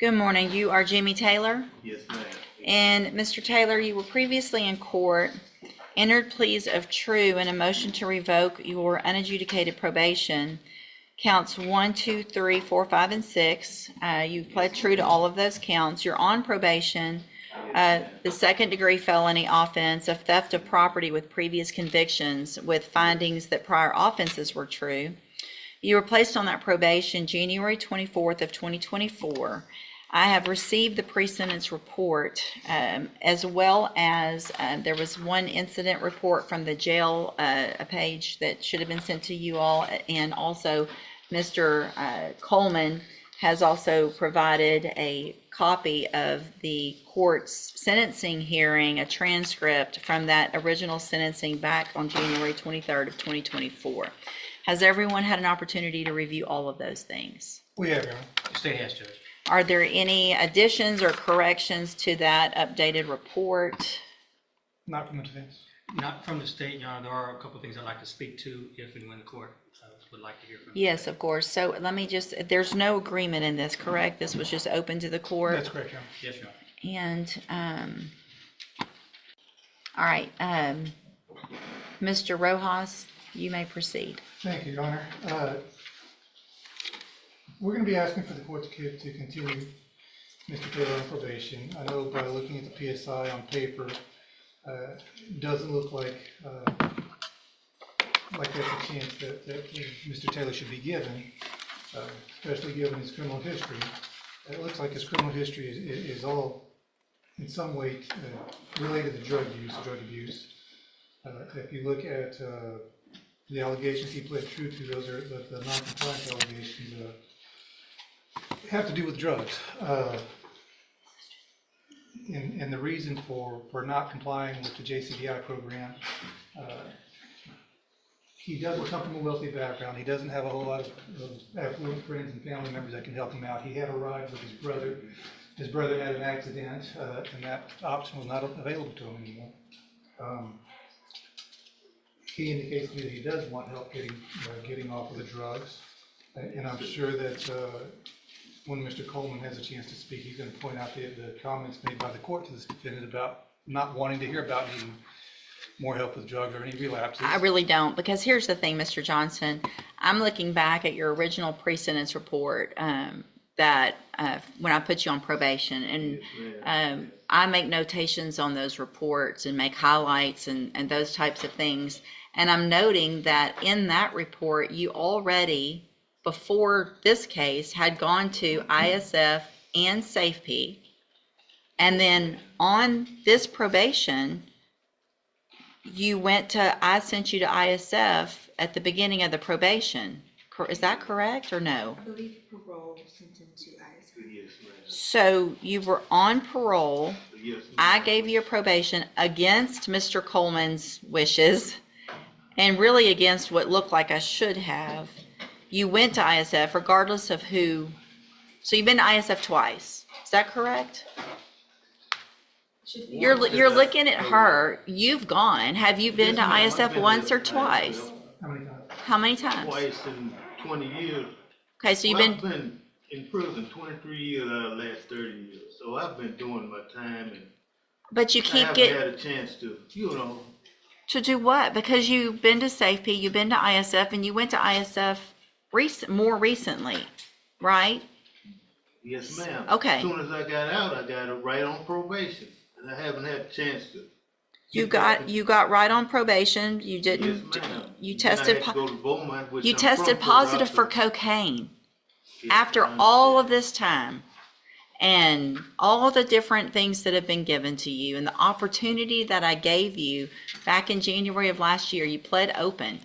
Good morning. You are Jimmy Taylor? Yes, ma'am. And Mr. Taylor, you were previously in court, entered pleas of true and a motion to revoke your unadjudicated probation, counts 1, 2, 3, 4, 5, and 6. You pled true to all of those counts. You're on probation. The second-degree felony offense of theft of property with previous convictions with findings that prior offenses were true. You were placed on that probation January 24th of 2024. I have received the pre-sentence report, as well as there was one incident report from the jail, a page that should have been sent to you all, and also Mr. Coleman has also provided a copy of the court's sentencing hearing, a transcript from that original sentencing back on January 23rd of 2024. Has everyone had an opportunity to review all of those things? We have, Your Honor. The state has, Judge. Are there any additions or corrections to that updated report? Not from the defense. Not from the state, Your Honor. There are a couple of things I'd like to speak to if and when the court would like to hear from you. Yes, of course. So let me just, there's no agreement in this, correct? This was just open to the court? That's correct, Your Honor. Yes, Your Honor. And, all right, Mr. Rojas, you may proceed. Thank you, Your Honor. We're going to be asking for the court to continue Mr. Taylor on probation. I know by looking at the PSI on paper, it doesn't look like there's a chance that Mr. Taylor should be given, especially given his criminal history. It looks like his criminal history is all in some way related to drug abuse. If you look at the allegations he pled true to, those are the non-compliance allegations have to do with drugs. And the reason for not complying with the JCBI program, he doesn't come from a wealthy background. He doesn't have a whole lot of affluent friends and family members that can help him out. He had a ride with his brother. His brother had an accident, and that option was not available to him anymore. He indicates to me that he does want help getting off of the drugs, and I'm sure that when Mr. Coleman has a chance to speak, he's going to point out the comments made by the court to this defendant about not wanting to hear about needing more help with drugs or any relapses. I really don't, because here's the thing, Mr. Johnson. I'm looking back at your original pre-sentence report that when I put you on probation, and I make notations on those reports and make highlights and those types of things. And I'm noting that in that report, you already, before this case, had gone to ISF and SafeP. And then on this probation, I sent you to ISF at the beginning of the probation. Is that correct or no? I believe parole was sent into ISF. Yes, ma'am. So you were on parole. Yes, ma'am. I gave you a probation against Mr. Coleman's wishes and really against what looked like I should have. You went to ISF regardless of who. So you've been to ISF twice. Is that correct? You're looking at her. You've gone. Have you been to Yes, ma'am. I've ISF been once there or twice? How many times? How many times? Twice in 20 years. Okay, so you've I've been, been in prison 23 years out of the last 30 years. So I've been doing my time, and but you I keep haven't had a chance to, to do what? Because you've been to SafeP, you've been to ISF, and you went to ISF more recently, right? yes, ma'am. Okay. As soon as I got out, I got it right on probation, and I haven't had a chance to. You got right on probation. You didn't. Yes, ma'am. You And I tested. had to go to Beaumont, which You I'm tested from, positive so for cocaine Yes, after I all of understand. this time, and all the different things that have been given to you, and the opportunity that I gave you back in January of last year. You pled open,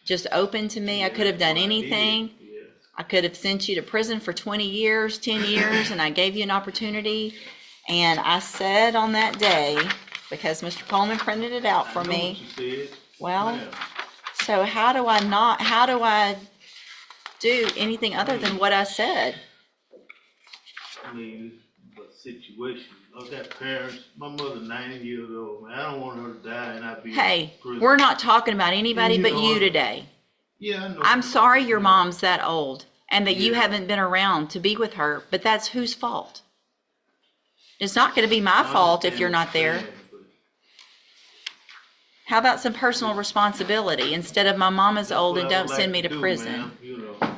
just open to me. I could have done Yes, I did. anything. Yes. I could have sent you to prison for 20 years, 10 years, and I gave you an opportunity. And I said on that day, because Mr. Coleman printed it out for I know me, what you said. well, Ma'am. so how do I do anything other than what I said? I mean, the situation. I've got parents. My mother's 90 years old. Man, I don't want her to die and I be Hey, in prison. we're not talking about anybody You but know you it. today. Yeah, I know. I'm sorry your mom's that old. and that you Yeah. haven't been around to be with her, but that's whose fault? It's not gonna be my fault if you're not there. How about some personal responsibility instead of my mom is old and don't send me to prison? You know,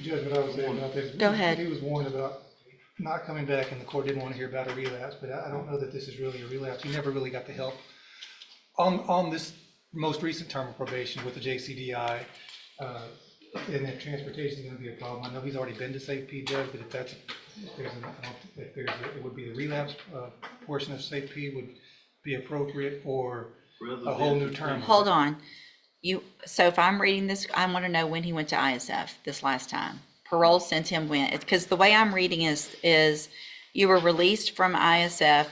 Judge, what I was saying about this. Go ahead. He was warned about not coming back, and the court didn't want to hear about a relapse, but I don't know that this is really a relapse. He never really got the help. On this most recent term of probation with the JCDI, and if transportation is gonna be a problem, I know he's already been to Safe-P, Judge, but it would be the relapse, portion of Safe-P would be appropriate, or a whole new term. Hold on. So if I'm reading this, I want to know when he went to ISF this last time. Parole sent him when, because the way I'm reading is you were released from ISF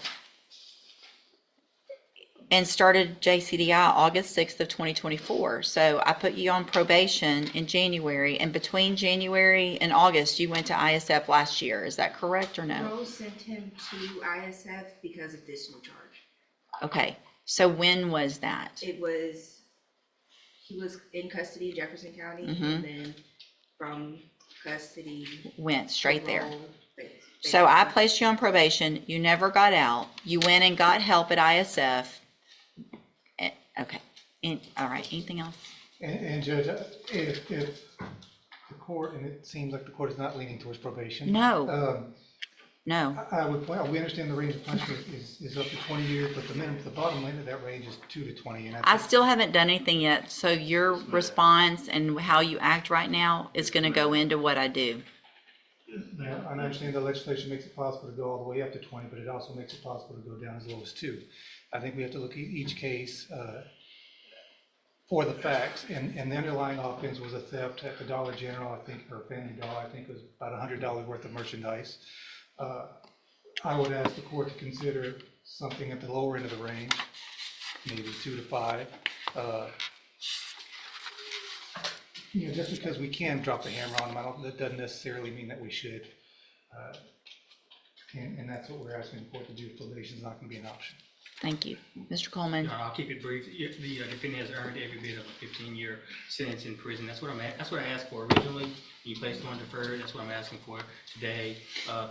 and started JCDI August 6th of 2024. So I put you on probation in January, and between January and August, you went to ISF last year. Is that correct or no? Parole sent him to ISF because of this new charge. Okay, so when was that? He was in custody in Jefferson County, Mhm. and then from custody. Went straight there. parole, So I placed you on probation, you never got out, you went and got help at ISF. Okay, all right, anything else? And Judge, if the court, and it seems like the court is not leaning towards probation. No. No, I would point out, we understand the range of punishment is up to 20 years, but the bottom line of that range is 2 to 20. And I still haven't done anything yet, so your response and how you act right now is gonna go into what I do. Yeah, I understand the legislation makes it possible to go all the way up to 20, but it also makes it possible to go down as low as 2. I think we have to look at each case for the facts, and the underlying offense was a theft at the Dollar General, I think, or Family Dollar, I think it was about $100 worth of merchandise. I would ask the court to consider something at the lower end of the range, maybe 2 to 5. Just because we can drop the hammer on them, that doesn't necessarily mean that we should. And that's what we're asking the court to do. Probation is not going to be an option. Thank you. Mr. Coleman? I'll keep it brief. The defendant has earned every bit of a 15-year sentence in prison. That's what I asked for originally. You placed on deferred. That's what I'm asking for today.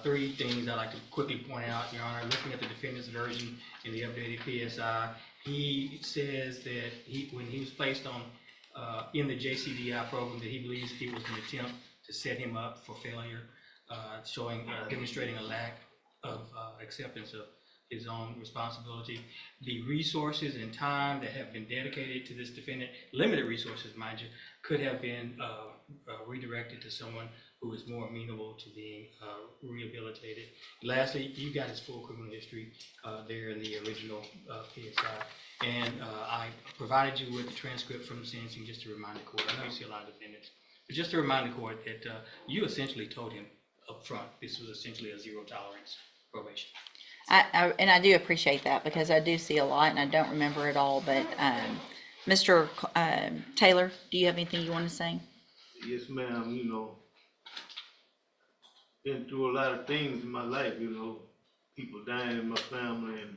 3 things I'd like to quickly point out, Your Honor. Looking at the defendant's version in the updated PSI, he says that when he was placed on in the JCDI program, that he believes it was an attempt to set him up for failure, demonstrating a lack of acceptance of his own responsibility. The resources and time that have been dedicated to this defendant, limited resources, mind you, could have been redirected to someone who is more amenable to being rehabilitated. Lastly, you got his full criminal history there in the original PSI. And I provided you with the transcript from the sentencing just to remind the court. I know you see a lot of defendants, but just to remind the court that you essentially told him up front this was essentially a zero tolerance probation. And I do appreciate that, because I do see a lot and I don't remember it all, but Mr. Taylor, do you have anything you want to say? Yes, ma'am. Been through a lot of things in my life, people dying in my family and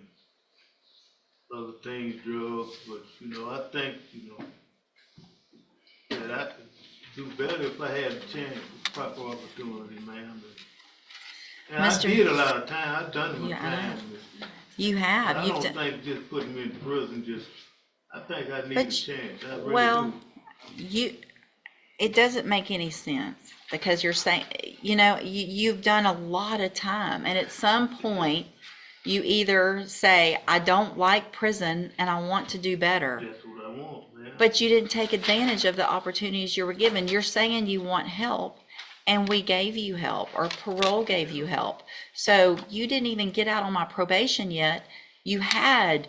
other things, drugs, but, I think, that I could do better if I had a chance, proper opportunity, ma'am. And I did a lot of time. I've done my time. You have. I don't think just putting me in prison I think I need a chance. I really do. It doesn't make any sense, because you're saying, you've done a lot of time, and at some point, you either say, I don't like prison and I want to do better. That's what I want, man. But you didn't take advantage of the opportunities you were given. You're saying you want help, and we gave you help, or parole gave you help. So you didn't even get out on my probation yet. You had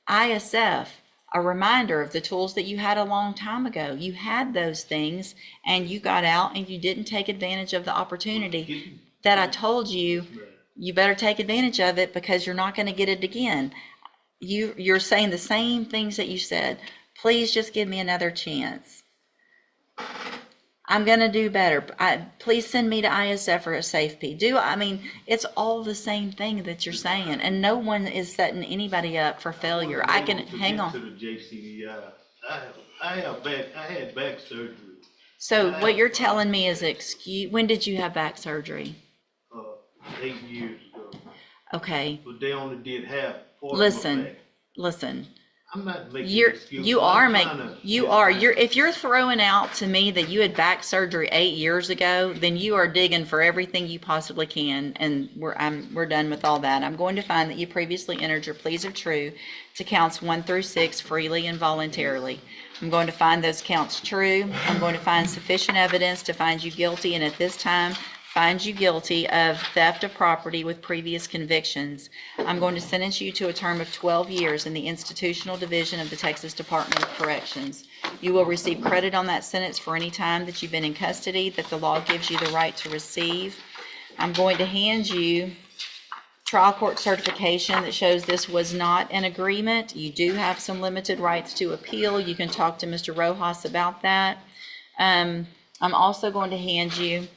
ISF, a reminder of the tools that you had a long time ago. You had those things, and you got out and you didn't take advantage of the opportunity that I told you. You better take advantage of it, because you're not going to get it again. You're saying the same things that you said. Please just give me another chance. I'm going to do better. Please send me to ISF or a Safe-P. It's all the same thing that you're saying, and no one is setting anybody up for failure. I can hang on. To the JCDI. I had back surgery, So what you're telling me is when did you have back surgery? 8 years ago, Okay, but they only did half part of my listen, back. listen. I'm not making You're, excuses. you are I'm trying making, to you get are, back. if you're throwing out to me that you had back surgery 8 years ago, then you are digging for everything you possibly can, and we're done with all that. I'm going to find that you previously entered your pleas are true to counts 1 through 6 freely and voluntarily. I'm going to find those counts true. I'm going to find sufficient evidence to find you guilty, and at this time, find you guilty of theft of property with previous convictions. I'm going to sentence you to a term of 12 years in the institutional division of the Texas Department of Corrections. You will receive credit on that sentence for any time that you've been in custody that the law gives you the right to receive. I'm going to hand you trial court certification that shows this was not an agreement. You do have some limited rights to appeal. You can talk to Mr. Rojas about that. I'm also going to hand you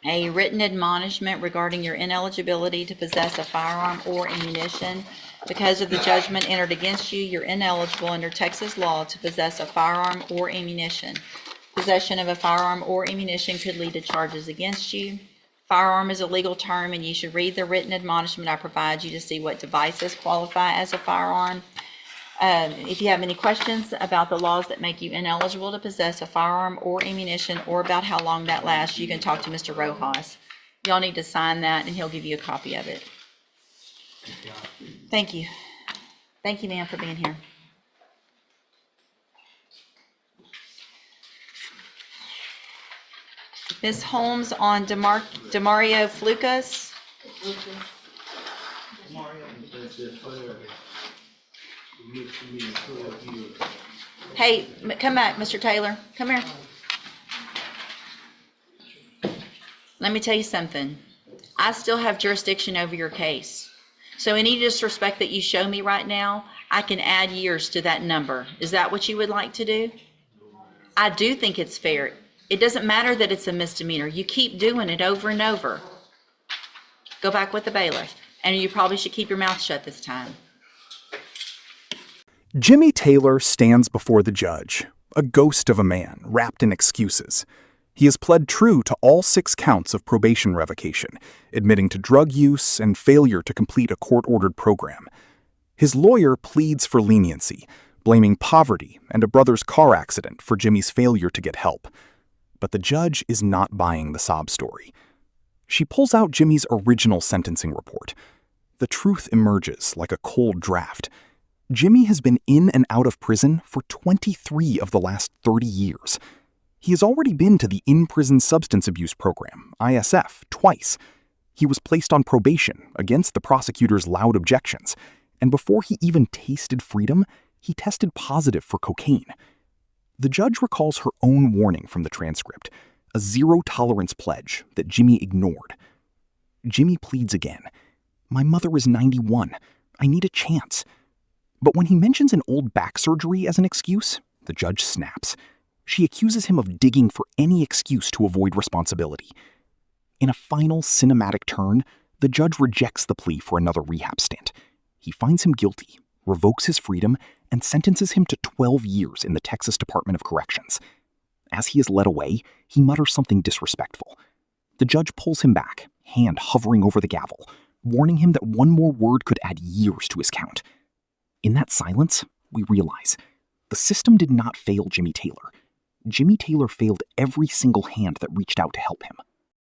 a written admonishment regarding your ineligibility to possess a firearm or ammunition. Because of the judgment entered against you, you're ineligible under Texas law to possess a firearm or ammunition. Possession of a firearm or ammunition could lead to charges against you. Firearm is a legal term, and you should read the written admonishment I provide you to see what devices qualify as a firearm. If you have any questions about the laws that make you ineligible to possess a firearm or ammunition, or about how long that lasts, you can talk to Mr. Rojas. Y'all need to sign that, and he'll give you a copy of it. Thank you. Thank you, ma'am, for being here. Ms. Holmes on Demario Flukas. That's just fair. It looks to me 12 years. Hey, come back, Mr. Taylor. Come here. Let me tell you something. I still have jurisdiction over your case. So any disrespect that you show me right now, I can add years to that number. Is that what you would like to do? I do think it's fair. It doesn't matter that it's a misdemeanor. You keep doing it over and over. Go back with the bailiff. And you probably should keep your mouth shut this time. Jimmy Taylor stands before the judge, a ghost of a man wrapped in excuses. He has pled true to all 6 counts of probation revocation, admitting to drug use and failure to complete a court-ordered program. His lawyer pleads for leniency, blaming poverty and a brother's car accident for Jimmy's failure to get help. But the judge is not buying the sob story. She pulls out Jimmy's original sentencing report. The truth emerges like a cold draft. Jimmy has been in and out of prison for 23 of the last 30 years. He has already been to the in-prison substance abuse program, ISF, twice. He was placed on probation against the prosecutor's loud objections, and before he even tasted freedom, he tested positive for cocaine. The judge recalls her own warning from the transcript, a zero-tolerance pledge that Jimmy ignored. Jimmy pleads again. "My mother is 91. I need a chance." But when he mentions an old back surgery as an excuse, the judge snaps. She accuses him of digging for any excuse to avoid responsibility. In a final cinematic turn, the judge rejects the plea for another rehab stint. He finds him guilty, revokes his freedom, and sentences him to 12 years in the Texas Department of Corrections. As he is led away, he mutters something disrespectful. The judge pulls him back, hand hovering over the gavel, warning him that one more word could add years to his count. In that silence, we realize the system did not fail Jimmy Taylor. Jimmy Taylor failed every single hand that reached out to help him.